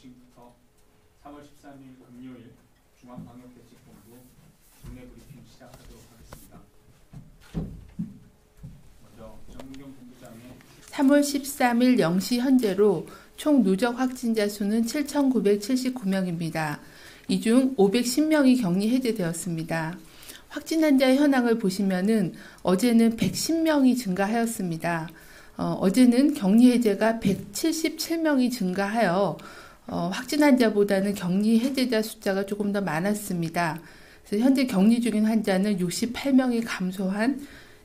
지금부터 3월 13일 금요일 중앙방역대책본부 국내 브리핑 시작하도록 하겠습니다. 먼저 정은경 본부장의 3월 13일 0시 현재로 총 누적 확진자 수는 7,979명입니다. 이 중 510명이 격리 해제되었습니다. 확진 환자의 현황을 보시면은 어제는 110명이 증가하였습니다. 어제는 격리 해제가 177명이 증가하여 확진 환자보다는 격리 해제자 숫자가 조금 더 많았습니다. 그래서 현재 격리 중인 환자는 68명이 감소한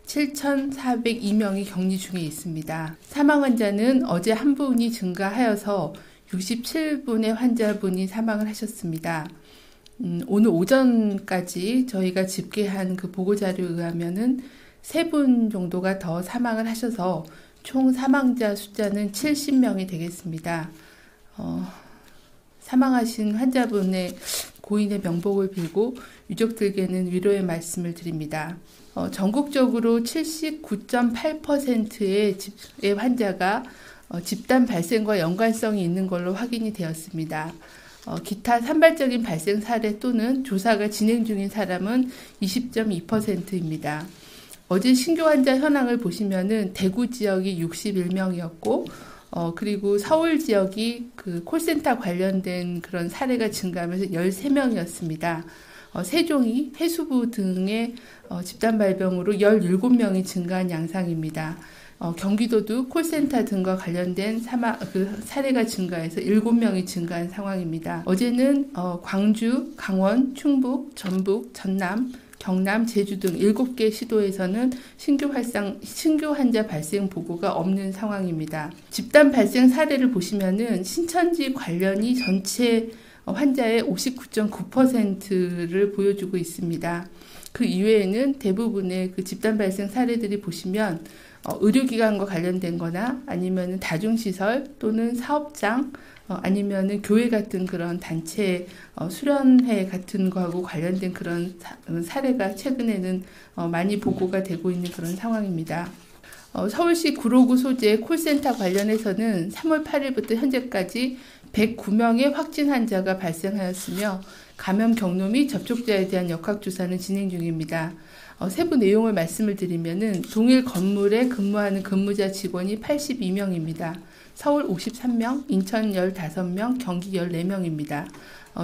7,402명이 격리 중에 있습니다. 사망 환자는 어제 한 분이 증가하여서 67분의 환자분이 사망을 하셨습니다. 오늘 오전까지 저희가 집계한 그 보고자료에 의하면은 3분 정도가 더 사망을 하셔서 총 사망자 숫자는 70명이 되겠습니다. 사망하신 환자분의 고인의 명복을 빌고 유족들께는 위로의 말씀을 드립니다. 전국적으로 79.8%의 환자가 집단 발생과 연관성이 있는 걸로 확인이 되었습니다. 기타 산발적인 발생 사례 또는 조사가 진행 중인 사람은 20.2%입니다. 어제 신규 환자 현황을 보시면은 대구 지역이 61명이었고, 그리고 서울 지역이 그 콜센터 관련된 그런 사례가 증가하면서 13명이었습니다. 세종이 해수부 등의 집단 발병으로 17명이 증가한 양상입니다. 경기도도 콜센터 등과 관련된 사례가 증가해서 7명이 증가한 상황입니다. 어제는 광주, 강원, 충북, 전북, 전남, 경남, 제주 등 7개 시도에서는 신규 환자 발생 보고가 없는 상황입니다. 집단 발생 사례를 보시면은 신천지 관련이 전체 환자의 59.9%를 보여주고 있습니다. 그 이외에는 대부분의 그 집단 발생 사례들이 보시면 의료기관과 관련된 거나 아니면 다중시설 또는 사업장 아니면은 교회 같은 그런 단체 수련회 같은 거하고 관련된 그런 사례가 최근에는 많이 보고가 되고 있는 그런 상황입니다. 서울시 구로구 소재 콜센터 관련해서는 3월 8일부터 현재까지 109명의 확진 환자가 발생하였으며 감염 경로 및 접촉자에 대한 역학조사는 진행 중입니다. 세부 내용을 말씀을 드리면은 동일 건물에 근무하는 근무자 직원이 82명입니다. 서울 53명, 인천 15명, 경기 14명입니다.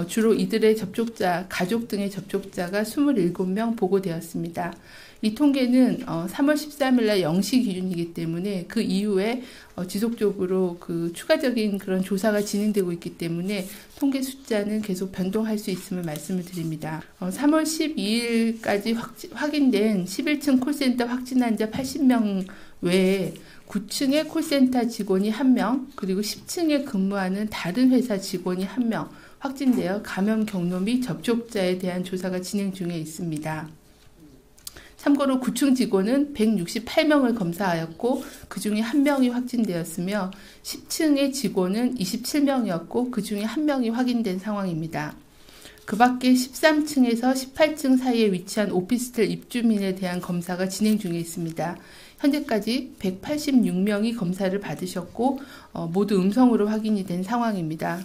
주로 이들의 접촉자, 가족 등의 접촉자가 27명 보고되었습니다. 이 통계는 3월 13일 날 0시 기준이기 때문에 그 이후에 지속적으로 그 추가적인 그런 조사가 진행되고 있기 때문에 통계 숫자는 계속 변동할 수 있음을 말씀을 드립니다. 3월 12일까지 확인된 11층 콜센터 확진 환자 80명 외에 9층의 콜센터 직원이 1명, 그리고 10층에 근무하는 다른 회사 직원이 1명 확진되어 감염 경로 및 접촉자에 대한 조사가 진행 중에 있습니다. 참고로 9층 직원은 168명을 검사하였고 그 중에 1명이 확진되었으며 10층의 직원은 27명이었고 그 중에 1명이 확인된 상황입니다. 그 밖에 13층에서 18층 사이에 위치한 오피스텔 입주민에 대한 검사가 진행 중에 있습니다. 현재까지 186명이 검사를 받으셨고 모두 음성으로 확인이 된 상황입니다.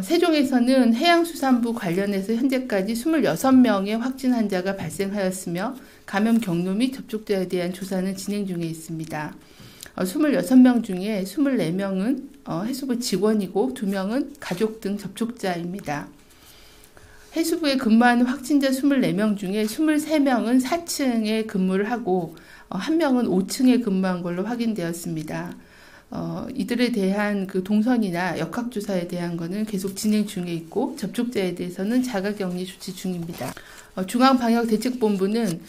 세종에서는 해양수산부 관련해서 현재까지 26명의 확진 환자가 발생하였으며 감염 경로 및 접촉자에 대한 조사는 진행 중에 있습니다. 26명 중에 24명은 해수부 직원이고 2명은 가족 등 접촉자입니다. 해수부에 근무하는 확진자 24명 중에 23명은 4층에 근무를 하고 1명은 5층에 근무한 걸로 확인되었습니다. 이들에 대한 그 동선이나 역학조사에 대한 거는 계속 진행 중에 있고 접촉자에 대해서는 자가격리 조치 중입니다. 중앙방역대책본부는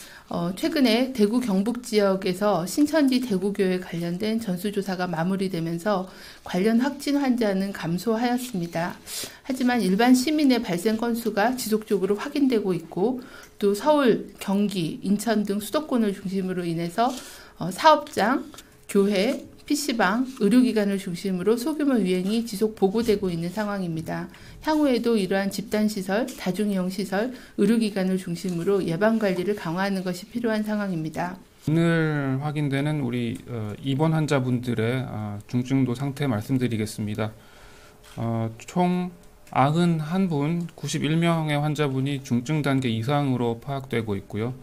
최근에 대구 경북 지역에서 신천지 대구교회 관련된 전수조사가 마무리되면서 관련 확진 환자는 감소하였습니다. 하지만 일반 시민의 발생 건수가 지속적으로 확인되고 있고 또 서울, 경기, 인천 등 수도권을 중심으로 인해서 사업장, 교회, PC방, 의료기관을 중심으로 소규모 유행이 지속 보고되고 있는 상황입니다. 향후에도 이러한 집단시설, 다중이용시설, 의료기관을 중심으로 예방관리를 강화하는 것이 필요한 상황입니다. 오늘 확인되는 우리 입원 환자분들의 중증도 상태 말씀드리겠습니다. 총 91분, 91명의 환자분이 중증 단계 이상으로 파악되고 있고요.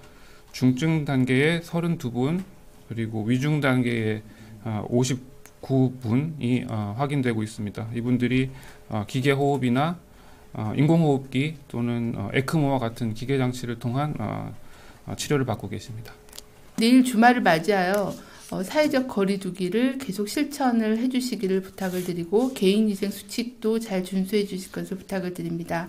중증 단계에 32분, 그리고 위중 단계에 59분이 확인되고 있습니다. 이분들이 기계호흡이나 인공호흡기 또는 에크모와 같은 기계장치를 통한 치료를 받고 계십니다. 내일 주말을 맞이하여 사회적 거리두기를 계속 실천을 해주시기를 부탁을 드리고 개인위생 수칙도 잘 준수해 주실 것을 부탁을 드립니다.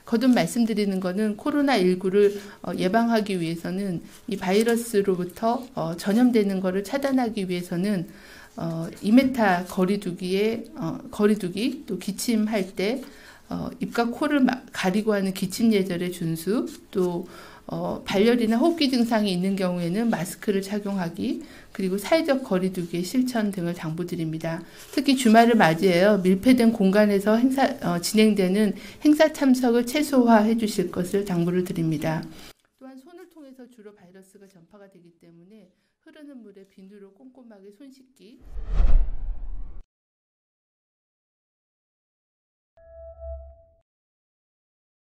거듭 말씀드리는 것은 코로나19를 예방하기 위해서는 이 바이러스로부터 전염되는 것을 차단하기 위해서는 2m 거리두기 또 기침할 때 입과 코를 가리고 하는 기침 예절의 준수, 또 발열이나 호흡기 증상이 있는 경우에는 마스크를 착용하기, 그리고 사회적 거리두기의 실천 등을 당부드립니다. 특히 주말을 맞이해요. 밀폐된 공간에서 진행되는 행사 참석을 최소화해 주실 것을 당부를 드립니다. 또한 손을 통해서 주로 바이러스가 전파가 되기 때문에 흐르는 물에 비누로 꼼꼼하게 손 씻기,